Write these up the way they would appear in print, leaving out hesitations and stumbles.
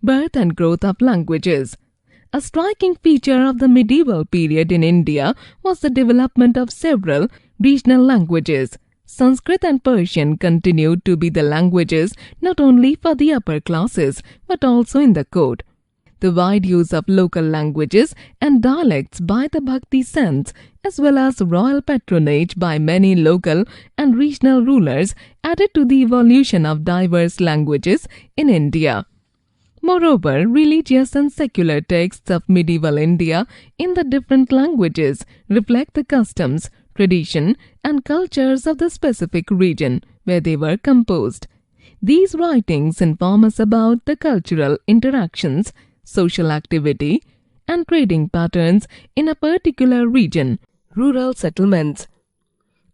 Birth and growth of languages. A striking feature of the medieval period in India was the development of several regional languages. Sanskrit and Persian continued to be the languages not only for the upper classes but also in the court. The wide use of local languages and dialects by the Bhakti saints, as well as royal patronage by many local and regional rulers, added to the evolution of diverse languages in India. Moreover, religious and secular texts of medieval India in the different languages reflect the customs, tradition, and cultures of the specific region where they were composed. These writings inform us about the cultural interactions, social activity, and trading patterns in a particular region. Rural settlements.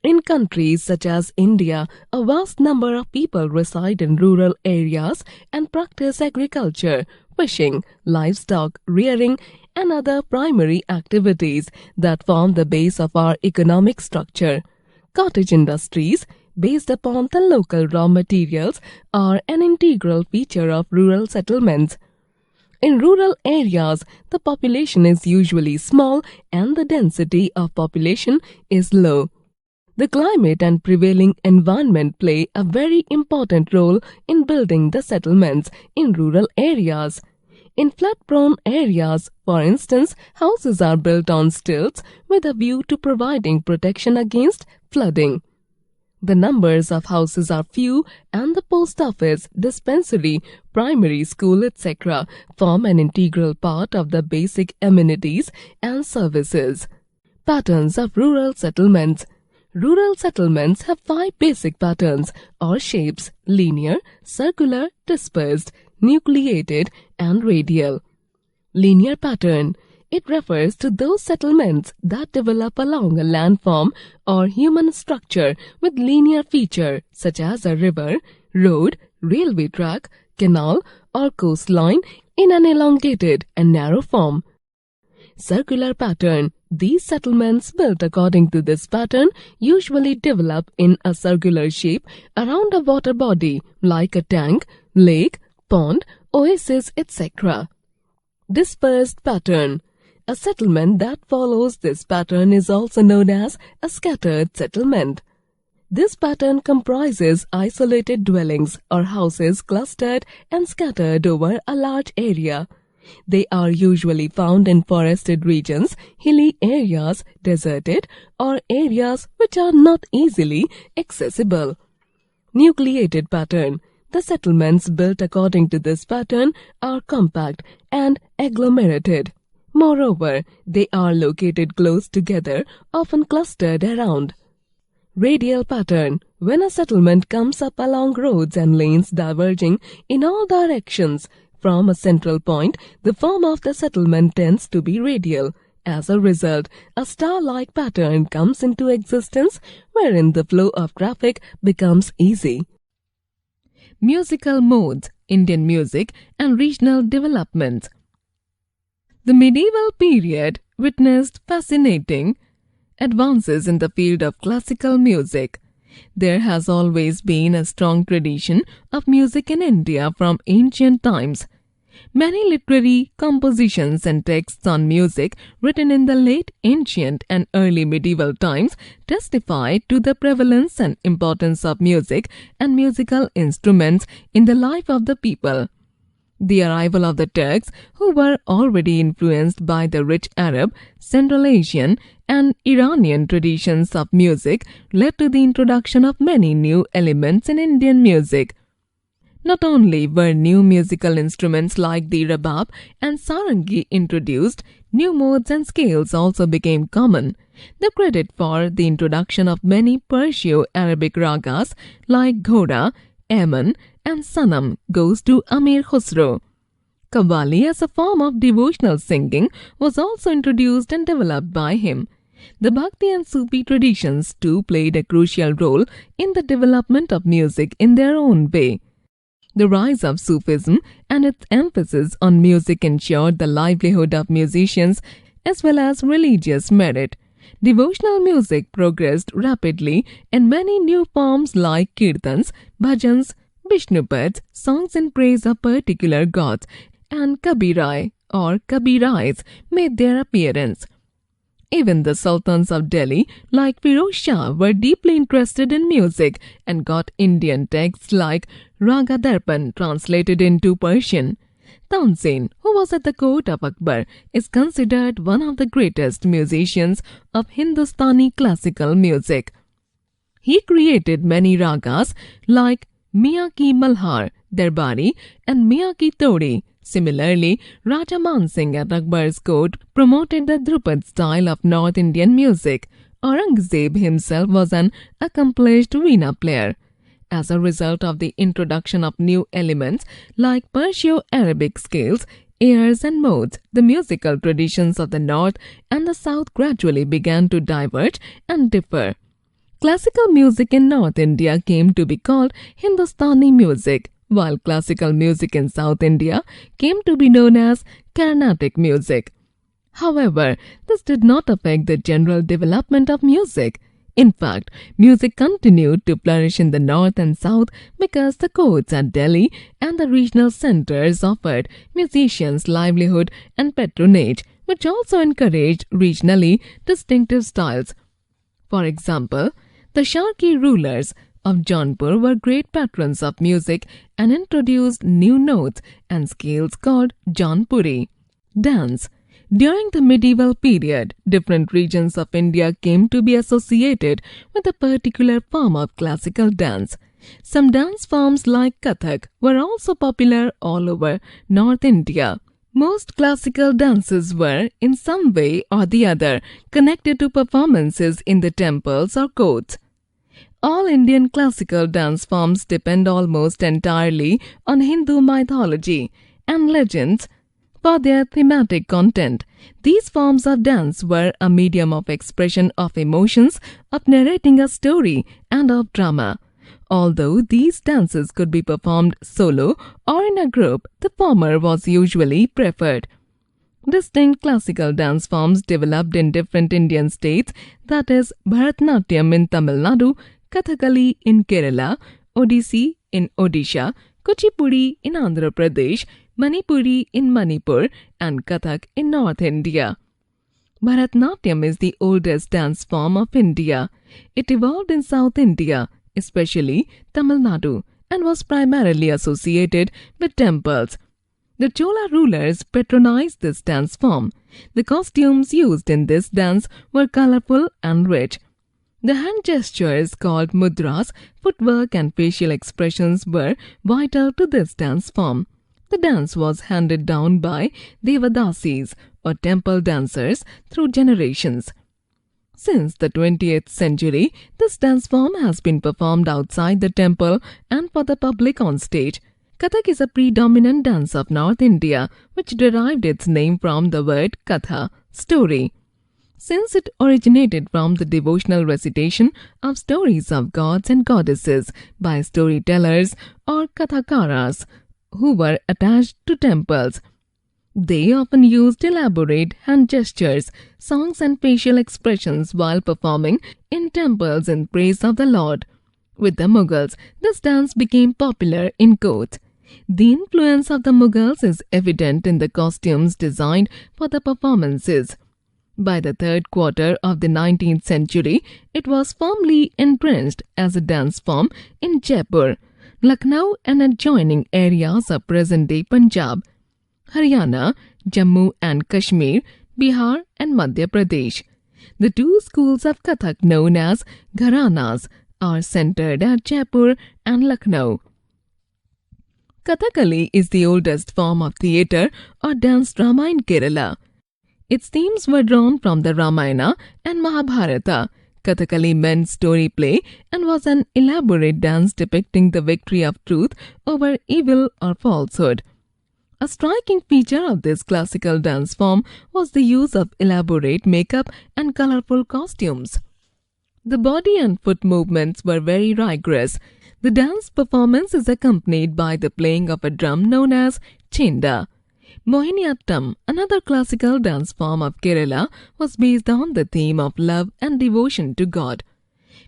In countries such as India, a vast number of people reside in rural areas and practice agriculture, fishing, livestock rearing, and other primary activities that form the base of our economic structure. Cottage industries, based upon the local raw materials, are an integral feature of rural settlements. In rural areas, the population is usually small and the density of population is low. The climate and prevailing environment play a very important role in building the settlements in rural areas. In flood-prone areas, for instance, houses are built on stilts with a view to providing protection against flooding. The numbers of houses are few and the post office, dispensary, primary school, etc. form an integral part of the basic amenities and services. Patterns of rural settlements. Rural settlements have 5 basic patterns or shapes: linear, circular, dispersed, nucleated, and radial. Linear pattern. It refers to those settlements that develop along a landform or human structure with linear feature such as a river, road, railway track, canal, or coastline in an elongated and narrow form. Circular pattern. These settlements built according to this pattern usually develop in a circular shape around a water body like a tank, lake, pond, oasis, etc. Dispersed pattern. A settlement that follows this pattern is also known as a scattered settlement. This pattern comprises isolated dwellings or houses clustered and scattered over a large area. They are usually found in forested regions, hilly areas, deserted, or areas which are not easily accessible. Nucleated pattern. The settlements built according to this pattern are compact and agglomerated. Moreover, they are located close together, often clustered around. Radial pattern. When a settlement comes up along roads and lanes diverging in all directions from a central point, the form of the settlement tends to be radial. As a result, a star-like pattern comes into existence wherein the flow of traffic becomes easy. Musical modes, Indian music, and regional developments. The medieval period witnessed fascinating advances in the field of classical music. There has always been a strong tradition of music in India from ancient times. Many literary compositions and texts on music written in the late ancient and early medieval times testify to the prevalence and importance of music and musical instruments in the life of the people. The arrival of the Turks, who were already influenced by the rich Arab, Central Asian, and Iranian traditions of music, led to the introduction of many new elements in Indian music. Not only were new musical instruments like the rabab and sarangi introduced, new modes and scales also became common. The credit for the introduction of many Perso-Arabic ragas like Ghoda, Aman, and Sanam goes to Amir Khusro. Qawwali as a form of devotional singing was also introduced and developed by him. The Bhakti and Sufi traditions too played a crucial role in the development of music in their own way. The rise of Sufism and its emphasis on music ensured the livelihood of musicians as well as religious merit. Devotional music progressed rapidly in many new forms like kirtans, bhajans, Vishnupads, songs in praise of particular gods, and Kabirai or Kabirais made their appearance. Even the sultans of Delhi, like Firoz Shah, were deeply interested in music and got Indian texts like Raga Darpan translated into Persian. Tanzin, who was at the court of Akbar, is considered one of the greatest musicians of Hindustani classical music. He created many ragas like Miyan Ki Malhar, Darbari and Miyan Ki Todi. Similarly, Raja Man Singh at Akbar's court promoted the Dhrupad style of North Indian music. Aurangzeb himself was an accomplished veena player. As a result of the introduction of new elements like Perso-Arabic scales, airs and modes, the musical traditions of the North and the South gradually began to diverge and differ. Classical music in North India came to be called Hindustani music, while classical music in South India came to be known as Carnatic music. However, this did not affect the general development of music. In fact, music continued to flourish in the North and South because the courts at Delhi and the regional centers offered musicians livelihood and patronage, which also encouraged regionally distinctive styles. For example, the Sharki rulers of Jaunpur were great patrons of music and introduced new notes and scales called Jaunpuri. Dance. During the medieval period, different regions of India came to be associated with a particular form of classical dance. Some dance forms like Kathak were also popular all over North India. Most classical dances were, in some way or the other, connected to performances in the temples or courts. All Indian classical dance forms depend almost entirely on Hindu mythology and legends for their thematic content. These forms of dance were a medium of expression of emotions, of narrating a story, and of drama. Although these dances could be performed solo or in a group, the former was usually preferred. Distinct classical dance forms developed in different Indian states, that is, Bharatnatyam in Tamil Nadu, Kathakali in Kerala, Odissi in Odisha, Kuchipudi in Andhra Pradesh, Manipuri in Manipur, and Kathak in North India. Bharatnatyam is the oldest dance form of India. It evolved in South India, especially Tamil Nadu, and was primarily associated with temples. The Chola rulers patronized this dance form. The costumes used in this dance were colorful and rich. The hand gestures called mudras, footwork and facial expressions were vital to this dance form. The dance was handed down by Devadasis or temple dancers through generations. Since the 20th century, this dance form has been performed outside the temple and for the public on stage. Kathak is a predominant dance of North India, which derived its name from the word katha, story. Since it originated from the devotional recitation of stories of gods and goddesses by storytellers or kathakaras who were attached to temples. They often used elaborate hand gestures, songs and facial expressions while performing in temples in praise of the Lord. With the Mughals, this dance became popular in courts. The influence of the Mughals is evident in the costumes designed for the performances. By the third quarter of the 19th century, it was firmly entrenched as a dance form in Jaipur, Lucknow and adjoining areas of present-day Punjab, Haryana, Jammu and Kashmir, Bihar and Madhya Pradesh. The two schools of Kathak known as Gharanas are centered at Jaipur and Lucknow. Kathakali is the oldest form of theatre or dance drama in Kerala. Its themes were drawn from the Ramayana and Mahabharata. Kathakali meant story play and was an elaborate dance depicting the victory of truth over evil or falsehood. A striking feature of this classical dance form was the use of elaborate makeup and colorful costumes. The body and foot movements were very rigorous. The dance performance is accompanied by the playing of a drum known as chenda. Mohiniyattam, another classical dance form of Kerala, was based on the theme of love and devotion to God,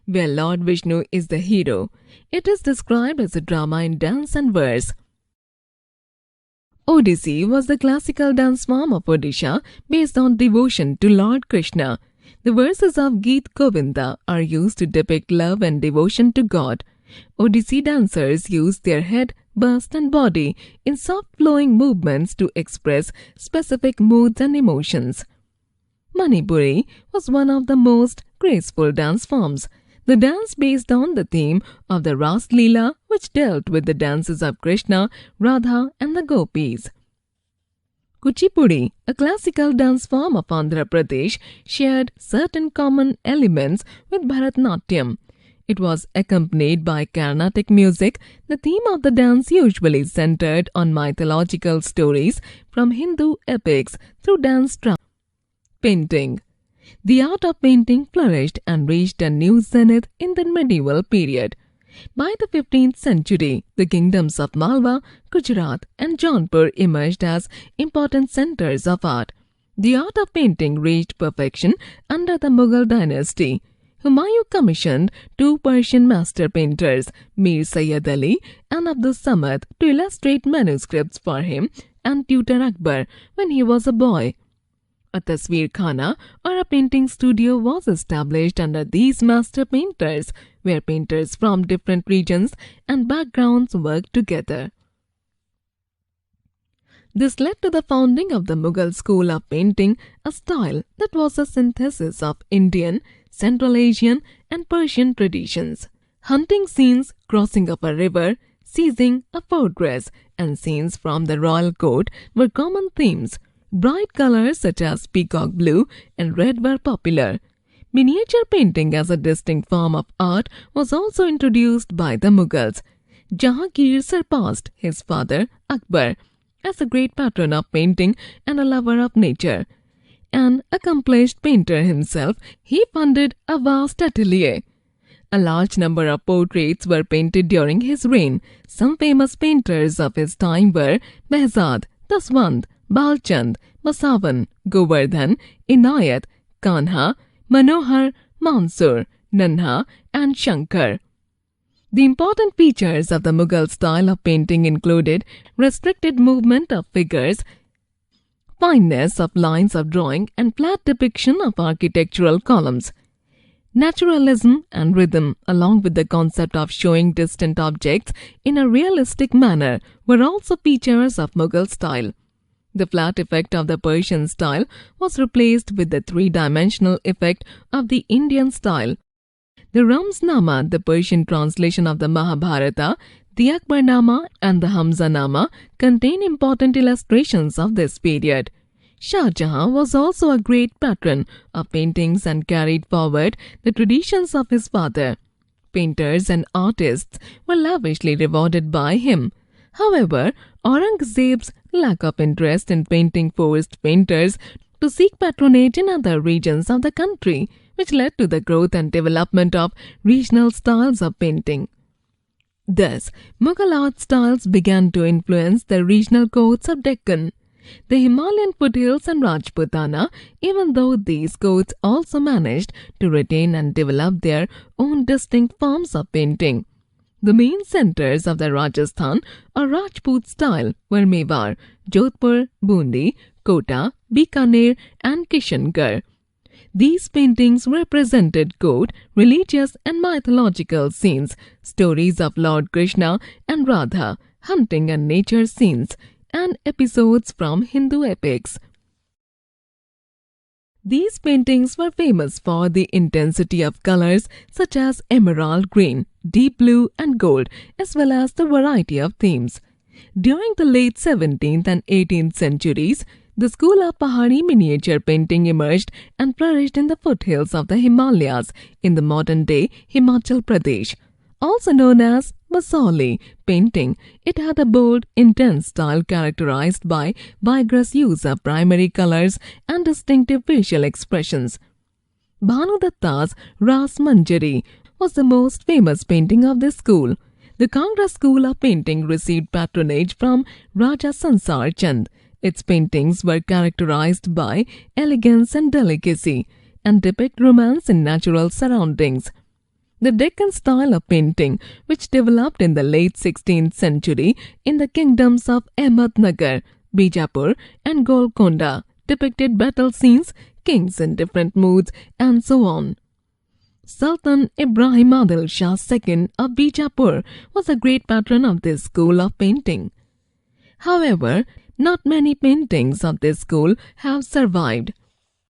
where Lord Vishnu is the hero. It is described as a drama in dance and verse. Odissi was the classical dance form of Odisha based on devotion to Lord Krishna. The verses of Geet Govinda are used to depict love and devotion to God. Odissi dancers use their head, bust and body in soft flowing movements to express specific moods and emotions. Manipuri was one of the most graceful dance forms. The dance based on the theme of the Ras Leela, which dealt with the dances of Krishna, Radha and the Gopis. Kuchipudi, a classical dance form of Andhra Pradesh, shared certain common elements with Bharatanatyam. It was accompanied by Carnatic music. The theme of the dance usually centered on mythological stories from Hindu epics through dance drama. Painting. The art of painting flourished and reached a new zenith in the medieval period. By the 15th century, the kingdoms of Malwa, Gujarat and Jaunpur emerged as important centers of art. The art of painting reached perfection under the Mughal dynasty. Humayun commissioned two Persian master painters, Mir Sayyid Ali and Abdus Samad, to illustrate manuscripts for him and tutor Akbar when he was a boy. A Tasveer Khana, or a painting studio, was established under these master painters, where painters from different regions and backgrounds worked together. This led to the founding of the Mughal school of painting, a style that was a synthesis of Indian, Central Asian and Persian traditions. Hunting scenes, crossing of a river, seizing a fortress, and scenes from the royal court were common themes. Bright colors such as peacock blue and red were popular. Miniature painting as a distinct form of art was also introduced by the Mughals. Jahangir surpassed his father Akbar as a great patron of painting and a lover of nature. An accomplished painter himself, he funded a vast atelier. A large number of portraits were painted during his reign. Some famous painters of his time were Behzad, Daswant, Balchand, Masavan, Govardhan, Inayat, Kanha, Manohar, Mansur, Nanha and Shankar. The important features of the Mughal style of painting included restricted movement of figures, fineness of lines of drawing and flat depiction of architectural columns. Naturalism and rhythm, along with the concept of showing distant objects in a realistic manner, were also features of Mughal style. The flat effect of the Persian style was replaced with the three-dimensional effect of the Indian style. The Ramznama, the Persian translation of the Mahabharata, the Akbarnama and the Hamzanama contain important illustrations of this period. Shah Jahan was also a great patron of paintings and carried forward the traditions of his father. Painters and artists were lavishly rewarded by him. However, Aurangzeb's lack of interest in painting forced painters to seek patronage in other regions of the country, which led to the growth and development of regional styles of painting. Thus, Mughal art styles began to influence the regional courts of Deccan, the Himalayan foothills and Rajputana, even though these courts also managed to retain and develop their own distinct forms of painting. The main centers of the Rajasthan or Rajput style were Mewar, Jodhpur, Bundi, Kota, Bikaner and Kishangarh. These paintings represented court, religious and mythological scenes, stories of Lord Krishna and Radha, hunting and nature scenes, and episodes from Hindu epics. These paintings were famous for the intensity of colors such as emerald green, deep blue and gold, as well as the variety of themes. During the late 17th and 18th centuries, the school of Pahari miniature painting emerged and flourished in the foothills of the Himalayas in the modern-day Himachal Pradesh. Also known as Basoli painting, it had a bold, intense style characterized by vigorous use of primary colors and distinctive facial expressions. Bhanu Datta's Ras Manjari was the most famous painting of this school. The Kangra school of painting received patronage from Raja Sansar Chand. Its paintings were characterized by elegance and delicacy and depict romance in natural surroundings. The Deccan style of painting, which developed in the late 16th century in the kingdoms of Ahmednagar, Bijapur, and Golconda depicted battle scenes, kings in different moods, and so on. Sultan Ibrahim Adil Shah II of Bijapur was a great patron of this school of painting. However, not many paintings of this school have survived.